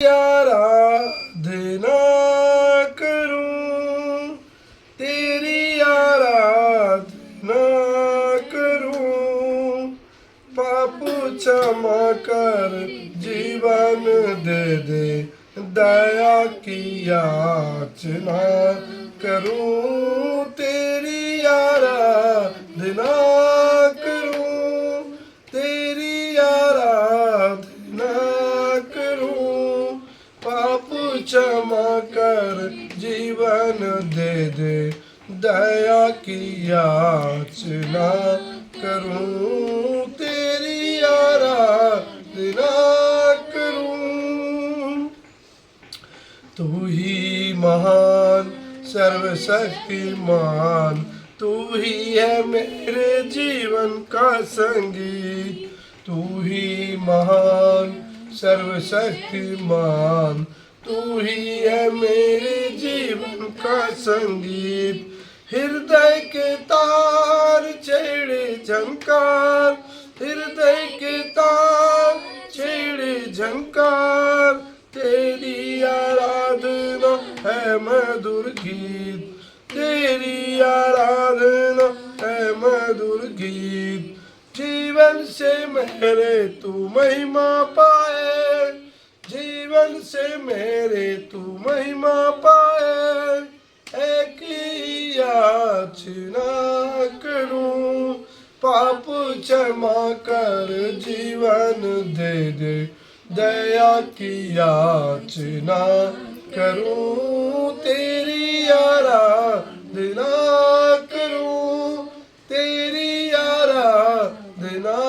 आराधना करूं, तेरी आराधना करूं, पाप क्षमा कर जीवन दे दे, दया की याचना करूं, तेरी आराधना करूं, तेरी आराधना करूं, पाप क्षमा कर जीवन दे दे, दया की याचना करूं, तेरी आराधना करूं। तू ही महान सर्वशक्तिमान, तू ही है मेरे जीवन का संगीत, तू ही महान सर्वशक्तिमान, तू ही है मेरे जीवन का संगीत। हृदय के तार छेड़े झंकार, हृदय के तार छेड़े झंकार, तेरी आराधना है मधुर गीत, तेरी आराधना है मधुर गीत। जीवन से मेरे तू महिमा पाए, जीवन से मेरे तू महिमा पाए, एक ही याचना करूं, पाप क्षमा कर जीवन दे दे, दया की याचना करूं, तेरी आराधना करूं, तेरी आराधना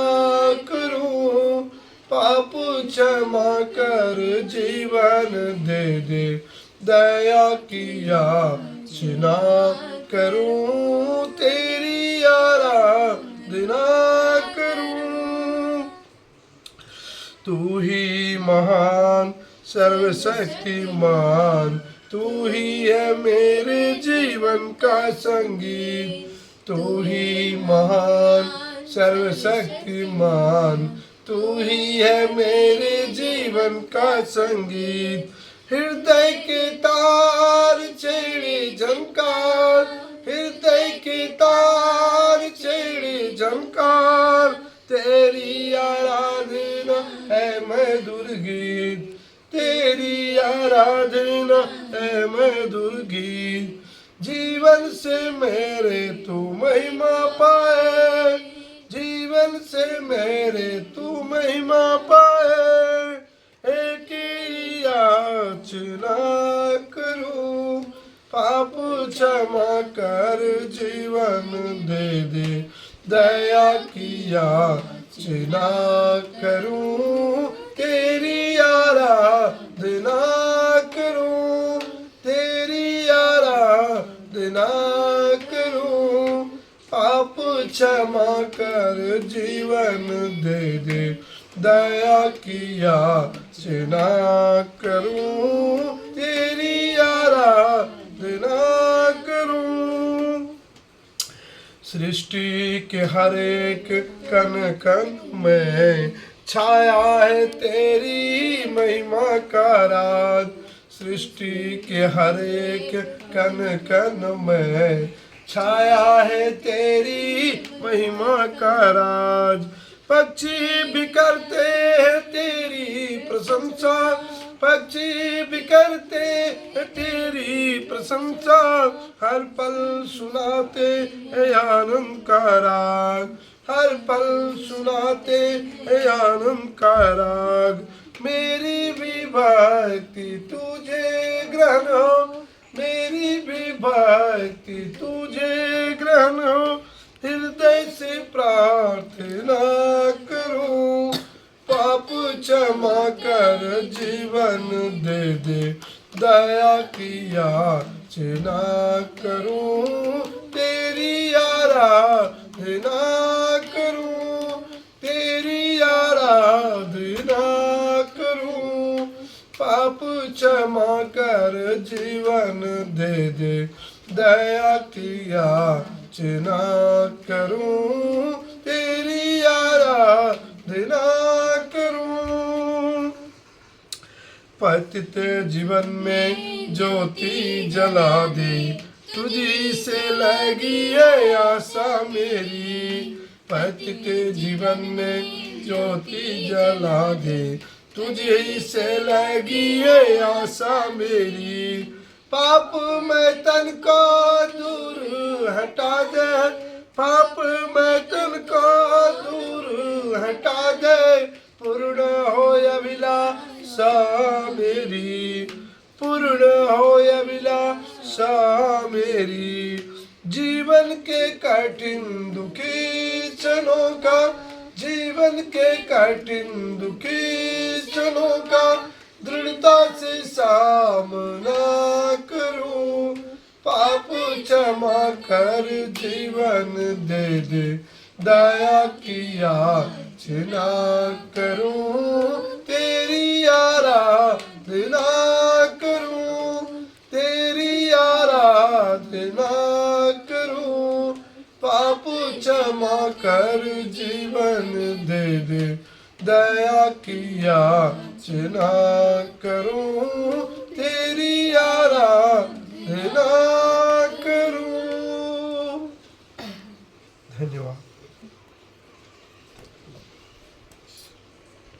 करूं, पाप क्षमा कर जीवन दे दे, दया की याचना करूं, तेरी आराधना करूं। तू ही महान सर्वशक्तिमान, तू ही है मेरे जीवन का संगीत, तू ही महान सर्वशक्तिमान, तू ही है मेरे जीवन का संगीत। हृदय के तार छेड़े झंकार, हृदय के तार छेड़े झंकार, तेरी आराधना है मधुर गीत, तेरी आराधना है मधुर गीत। जीवन से मेरे तू महिमा पाए, जीवन से मेरे तू महिमा पाए, एक ही याचना करूं, पाप क्षमा कर जीवन दे दे, दया की याचना करूं, तेरी आराधना करूं, तेरी आराधना करूं, पाप क्षमा कर जीवन दे दे, दया की याचना करूं, तेरी आराधना करूं। सृष्टि के हर एक कण कण में छाया है तेरी महिमा का राज, सृष्टि के हर एक कण कण में छाया है तेरी महिमा का राज। पक्षी भी करते हैं तेरी प्रशंसा, पक्षी भी करते हैं तेरी प्रशंसा, हर पल सुनाते हैं आनंद का राग, हर पल सुनाते हैं आनंद का राग। मेरी भी भक्ति तुझे ग्रहण हो, मेरी भी भक्ति तुझे ग्रहण हो, हृदय से प्रार्थना करूं, पाप क्षमा कर जीवन दे दे, दया की याचना करूं, तेरी आराधना करूं, तेरी आराधना करूं, पाप क्षमा कर जीवन दे दे, दया की याचना करूं, तेरी आराधना करूं। पतित जीवन में ज्योति जला दे, तुझी से लगी है आशा मेरी। पतित जीवन में ज्योति जला दे, तुझी से लगी है आशा मेरी। पाप में तन को दूर हटा दे, पाप में तन को दूर हटा दे, पूर्ण हो अभिलाषा मेरी, पूर्ण हो अभिलाषा मेरी। जीवन के कठिन दुखी क्षणों का, जीवन के कठिन दुखी क्षणों का दृढ़ता से सामना करूं। पाप क्षमा कर जीवन दे दे, दया की याचना करूं। तेरी आराधना करूं, तेरी आराधना करूं। पाप क्षमा कर जीवन दे दे, दया की याचना करूं। तेरी आराधना करूं। धन्यवाद।